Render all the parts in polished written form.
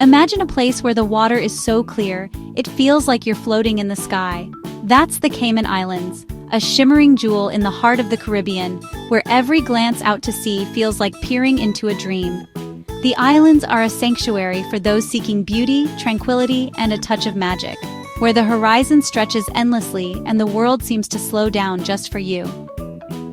Imagine a place where the water is so clear, it feels like you're floating in the sky. That's the Cayman Islands, a shimmering jewel in the heart of the Caribbean, where every glance out to sea feels like peering into a dream. The islands are a sanctuary for those seeking beauty, tranquility, and a touch of magic, where the horizon stretches endlessly and the world seems to slow down just for you.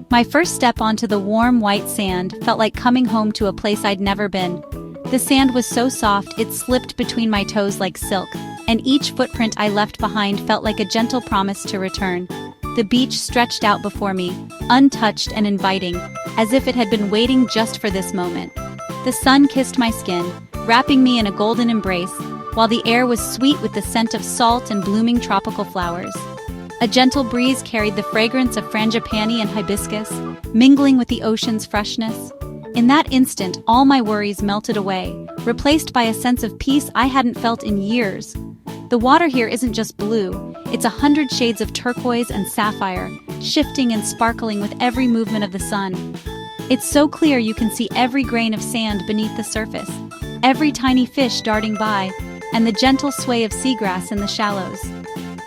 My first step onto the warm white sand felt like coming home to a place I'd never been. The sand was so soft it slipped between my toes like silk, and each footprint I left behind felt like a gentle promise to return. The beach stretched out before me, untouched and inviting, as if it had been waiting just for this moment. The sun kissed my skin, wrapping me in a golden embrace, while the air was sweet with the scent of salt and blooming tropical flowers. A gentle breeze carried the fragrance of frangipani and hibiscus, mingling with the ocean's freshness. In that instant, all my worries melted away, replaced by a sense of peace I hadn't felt in years. The water here isn't just blue, it's 100 shades of turquoise and sapphire, shifting and sparkling with every movement of the sun. It's so clear you can see every grain of sand beneath the surface, every tiny fish darting by, and the gentle sway of seagrass in the shallows.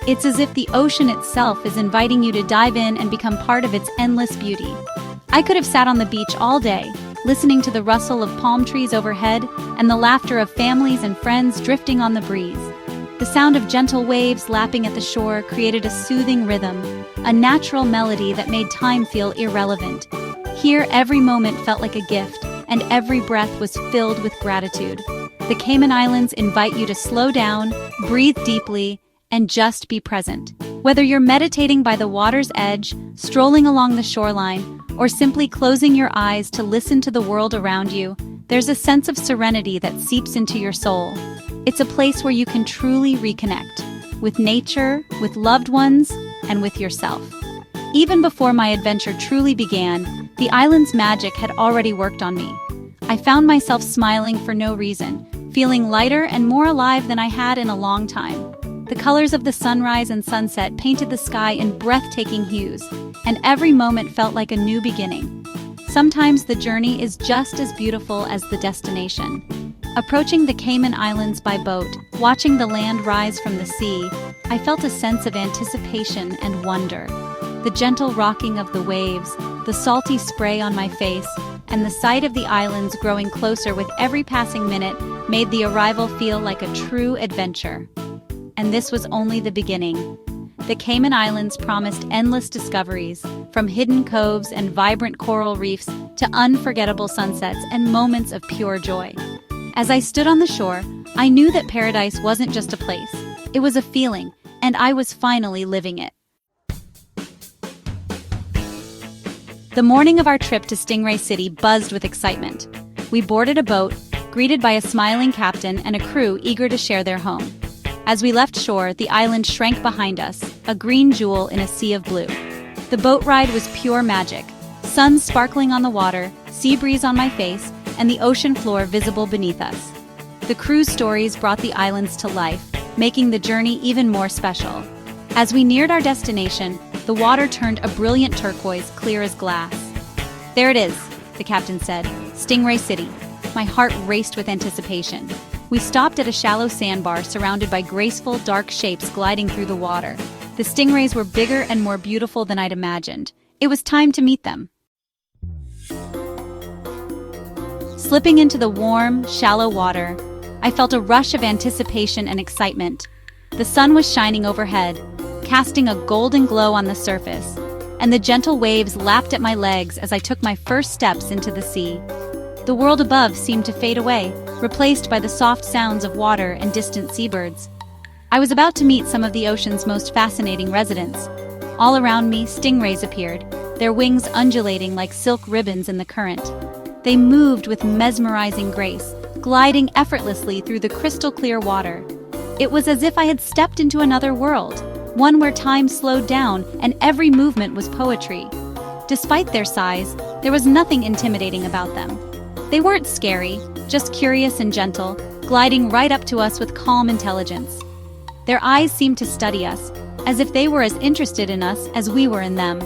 It's as if the ocean itself is inviting you to dive in and become part of its endless beauty. I could have sat on the beach all day, listening to the rustle of palm trees overhead and the laughter of families and friends drifting on the breeze. The sound of gentle waves lapping at the shore created a soothing rhythm, a natural melody that made time feel irrelevant. Here, every moment felt like a gift, and every breath was filled with gratitude. The Cayman Islands invite you to slow down, breathe deeply, and just be present. Whether you're meditating by the water's edge, strolling along the shoreline, or simply closing your eyes to listen to the world around you, there's a sense of serenity that seeps into your soul. It's a place where you can truly reconnect with nature, with loved ones, and with yourself. Even before my adventure truly began, the island's magic had already worked on me. I found myself smiling for no reason, feeling lighter and more alive than I had in a long time. The colors of the sunrise and sunset painted the sky in breathtaking hues, and every moment felt like a new beginning. Sometimes the journey is just as beautiful as the destination. Approaching the Cayman Islands by boat, watching the land rise from the sea, I felt a sense of anticipation and wonder. The gentle rocking of the waves, the salty spray on my face, and the sight of the islands growing closer with every passing minute made the arrival feel like a true adventure. And this was only the beginning. The Cayman Islands promised endless discoveries, from hidden coves and vibrant coral reefs to unforgettable sunsets and moments of pure joy. As I stood on the shore, I knew that paradise wasn't just a place. It was a feeling, and I was finally living it. The morning of our trip to Stingray City buzzed with excitement. We boarded a boat, greeted by a smiling captain and a crew eager to share their home. As we left shore, the island shrank behind us, a green jewel in a sea of blue. The boat ride was pure magic, sun sparkling on the water, sea breeze on my face, and the ocean floor visible beneath us. The cruise stories brought the islands to life, making the journey even more special. As we neared our destination, the water turned a brilliant turquoise, clear as glass. "There it is," the captain said, "Stingray City." My heart raced with anticipation. We stopped at a shallow sandbar surrounded by graceful, dark shapes gliding through the water. The stingrays were bigger and more beautiful than I'd imagined. It was time to meet them. Slipping into the warm, shallow water, I felt a rush of anticipation and excitement. The sun was shining overhead, casting a golden glow on the surface, and the gentle waves lapped at my legs as I took my first steps into the sea. The world above seemed to fade away, replaced by the soft sounds of water and distant seabirds. I was about to meet some of the ocean's most fascinating residents. All around me, stingrays appeared, their wings undulating like silk ribbons in the current. They moved with mesmerizing grace, gliding effortlessly through the crystal-clear water. It was as if I had stepped into another world, one where time slowed down and every movement was poetry. Despite their size, there was nothing intimidating about them. They weren't scary, just curious and gentle, gliding right up to us with calm intelligence. Their eyes seemed to study us, as if they were as interested in us as we were in them.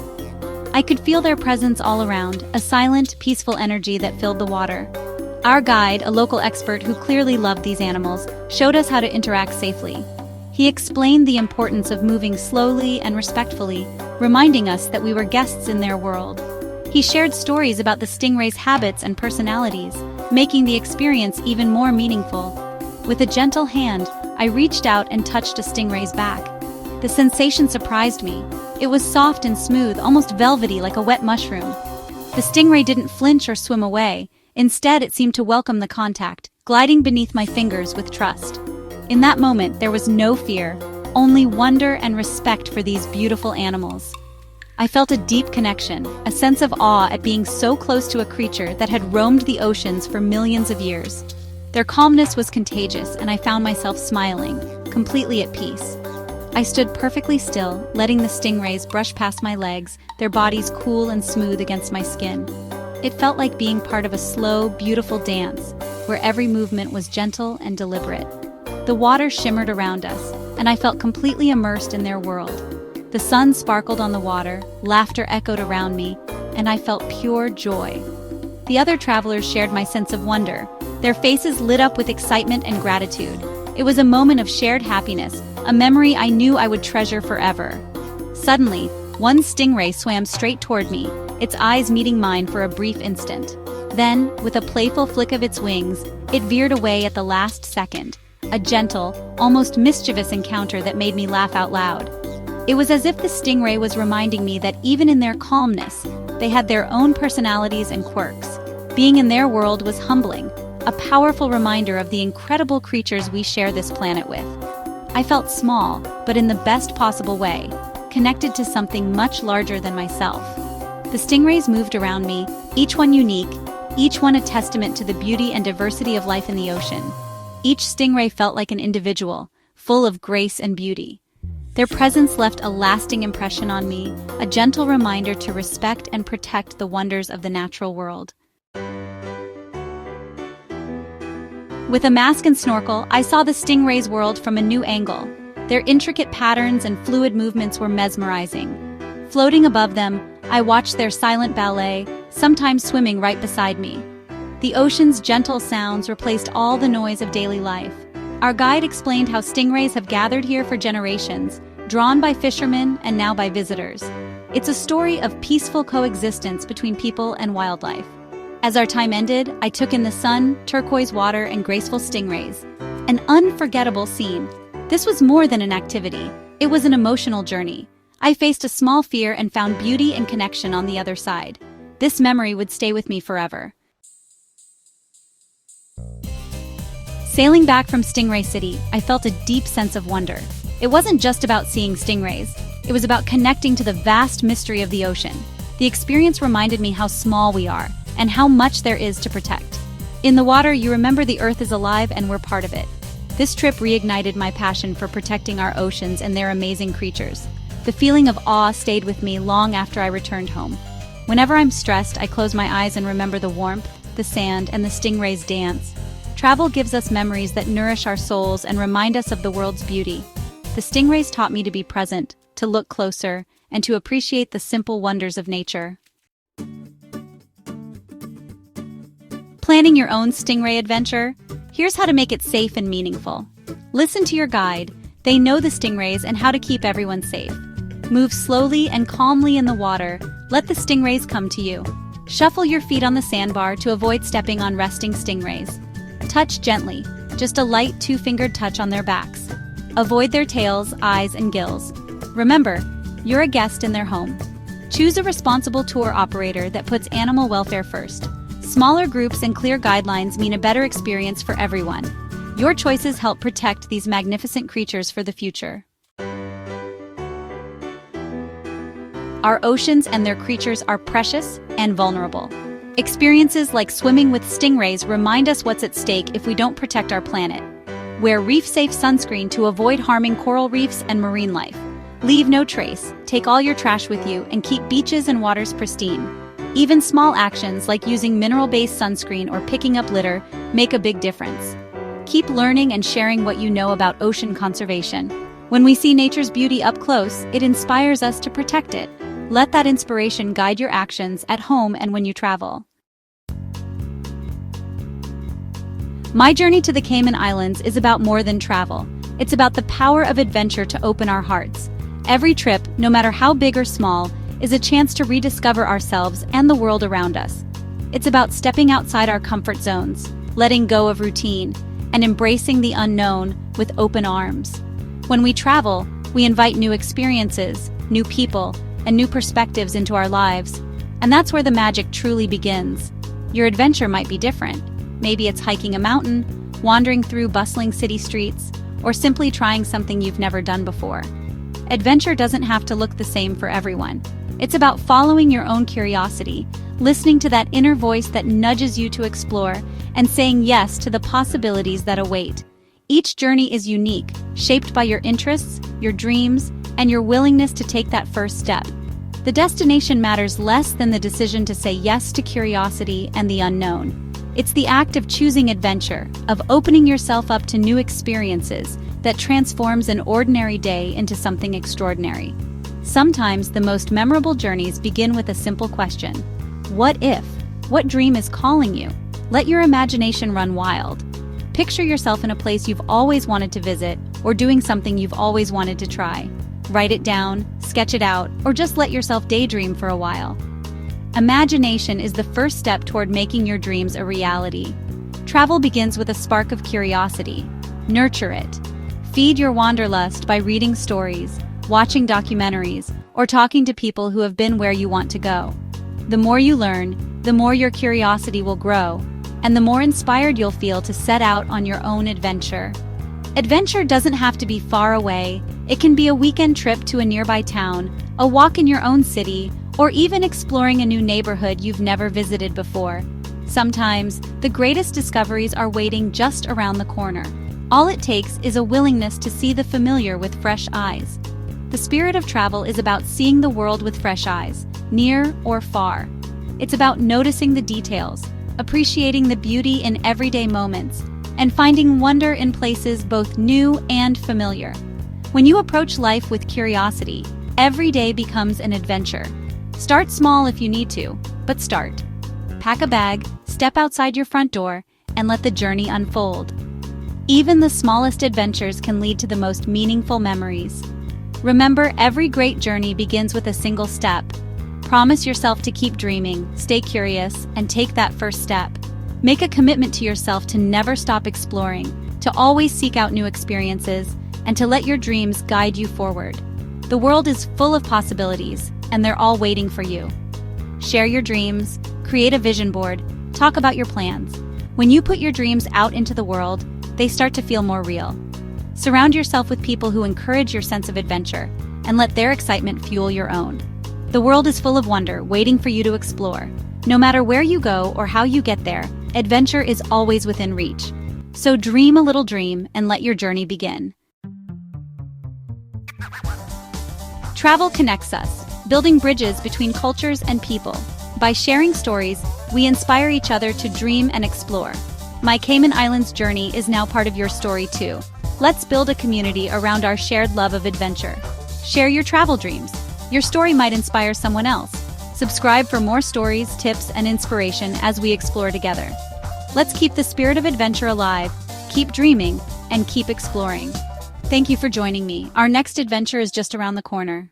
I could feel their presence all around, a silent, peaceful energy that filled the water. Our guide, a local expert who clearly loved these animals, showed us how to interact safely. He explained the importance of moving slowly and respectfully, reminding us that we were guests in their world. He shared stories about the stingrays' habits and personalities, making the experience even more meaningful. With a gentle hand, I reached out and touched a stingray's back. The sensation surprised me. It was soft and smooth, almost velvety like a wet mushroom. The stingray didn't flinch or swim away. Instead, it seemed to welcome the contact, gliding beneath my fingers with trust. In that moment, there was no fear, only wonder and respect for these beautiful animals. I felt a deep connection, a sense of awe at being so close to a creature that had roamed the oceans for millions of years. Their calmness was contagious, and I found myself smiling, completely at peace. I stood perfectly still, letting the stingrays brush past my legs, their bodies cool and smooth against my skin. It felt like being part of a slow, beautiful dance, where every movement was gentle and deliberate. The water shimmered around us, and I felt completely immersed in their world. The sun sparkled on the water, laughter echoed around me, and I felt pure joy. The other travelers shared my sense of wonder. Their faces lit up with excitement and gratitude. It was a moment of shared happiness, a memory I knew I would treasure forever. Suddenly, one stingray swam straight toward me, its eyes meeting mine for a brief instant. Then, with a playful flick of its wings, it veered away at the last second. A gentle, almost mischievous encounter that made me laugh out loud. It was as if the stingray was reminding me that even in their calmness, they had their own personalities and quirks. Being in their world was humbling, a powerful reminder of the incredible creatures we share this planet with. I felt small, but in the best possible way, connected to something much larger than myself. The stingrays moved around me, each one unique, each one a testament to the beauty and diversity of life in the ocean. Each stingray felt like an individual, full of grace and beauty. Their presence left a lasting impression on me, a gentle reminder to respect and protect the wonders of the natural world. With a mask and snorkel, I saw the stingray's world from a new angle. Their intricate patterns and fluid movements were mesmerizing. Floating above them, I watched their silent ballet, sometimes swimming right beside me. The ocean's gentle sounds replaced all the noise of daily life. Our guide explained how stingrays have gathered here for generations, drawn by fishermen and now by visitors. It's a story of peaceful coexistence between people and wildlife. As our time ended, I took in the sun, turquoise water, and graceful stingrays. An unforgettable scene. This was more than an activity. It was an emotional journey. I faced a small fear and found beauty and connection on the other side. This memory would stay with me forever. Sailing back from Stingray City, I felt a deep sense of wonder. It wasn't just about seeing stingrays. It was about connecting to the vast mystery of the ocean. The experience reminded me how small we are, and how much there is to protect. In the water, you remember the Earth is alive and we're part of it. This trip reignited my passion for protecting our oceans and their amazing creatures. The feeling of awe stayed with me long after I returned home. Whenever I'm stressed, I close my eyes and remember the warmth, the sand, and the stingray's dance. Travel gives us memories that nourish our souls and remind us of the world's beauty. The stingrays taught me to be present, to look closer, and to appreciate the simple wonders of nature. Planning your own stingray adventure? Here's how to make it safe and meaningful. Listen to your guide. They know the stingrays and how to keep everyone safe. Move slowly and calmly in the water. Let the stingrays come to you. Shuffle your feet on the sandbar to avoid stepping on resting stingrays. Touch gently, just a light two-fingered touch on their backs. Avoid their tails, eyes, and gills. Remember, you're a guest in their home. Choose a responsible tour operator that puts animal welfare first. Smaller groups and clear guidelines mean a better experience for everyone. Your choices help protect these magnificent creatures for the future. Our oceans and their creatures are precious and vulnerable. Experiences like swimming with stingrays remind us what's at stake if we don't protect our planet. Wear reef-safe sunscreen to avoid harming coral reefs and marine life. Leave no trace, take all your trash with you, and keep beaches and waters pristine. Even small actions like using mineral-based sunscreen or picking up litter make a big difference. Keep learning and sharing what you know about ocean conservation. When we see nature's beauty up close, it inspires us to protect it. Let that inspiration guide your actions at home and when you travel. My journey to the Cayman Islands is about more than travel. It's about the power of adventure to open our hearts. Every trip, no matter how big or small, is a chance to rediscover ourselves and the world around us. It's about stepping outside our comfort zones, letting go of routine, and embracing the unknown with open arms. When we travel, we invite new experiences, new people, and new perspectives into our lives. And that's where the magic truly begins. Your adventure might be different. Maybe it's hiking a mountain, wandering through bustling city streets, or simply trying something you've never done before. Adventure doesn't have to look the same for everyone. It's about following your own curiosity, listening to that inner voice that nudges you to explore, and saying yes to the possibilities that await. Each journey is unique, shaped by your interests, your dreams, and your willingness to take that first step. The destination matters less than the decision to say yes to curiosity and the unknown. It's the act of choosing adventure, of opening yourself up to new experiences, that transforms an ordinary day into something extraordinary. Sometimes the most memorable journeys begin with a simple question. What if? What dream is calling you? Let your imagination run wild. Picture yourself in a place you've always wanted to visit, or doing something you've always wanted to try. Write it down, sketch it out, or just let yourself daydream for a while. Imagination is the first step toward making your dreams a reality. Travel begins with a spark of curiosity. Nurture it. Feed your wanderlust by reading stories, watching documentaries, or talking to people who have been where you want to go. The more you learn, the more your curiosity will grow, and the more inspired you'll feel to set out on your own adventure. Adventure doesn't have to be far away. It can be a weekend trip to a nearby town, a walk in your own city, or even exploring a new neighborhood you've never visited before. Sometimes, the greatest discoveries are waiting just around the corner. All it takes is a willingness to see the familiar with fresh eyes. The spirit of travel is about seeing the world with fresh eyes, near or far. It's about noticing the details, appreciating the beauty in everyday moments, and finding wonder in places both new and familiar. When you approach life with curiosity, every day becomes an adventure. Start small if you need to, but start. Pack a bag, step outside your front door, and let the journey unfold. Even the smallest adventures can lead to the most meaningful memories. Remember, every great journey begins with a single step. Promise yourself to keep dreaming, stay curious, and take that first step. Make a commitment to yourself to never stop exploring, to always seek out new experiences, and to let your dreams guide you forward. The world is full of possibilities, and they're all waiting for you. Share your dreams, create a vision board, talk about your plans. When you put your dreams out into the world, they start to feel more real. Surround yourself with people who encourage your sense of adventure, and let their excitement fuel your own. The world is full of wonder, waiting for you to explore. No matter where you go or how you get there, adventure is always within reach. So dream a little dream and let your journey begin. Travel connects us, building bridges between cultures and people. By sharing stories, we inspire each other to dream and explore. My Cayman Islands journey is now part of your story too. Let's build a community around our shared love of adventure. Share your travel dreams. Your story might inspire someone else. Subscribe for more stories, tips, and inspiration as we explore together. Let's keep the spirit of adventure alive, keep dreaming, and keep exploring. Thank you for joining me. Our next adventure is just around the corner.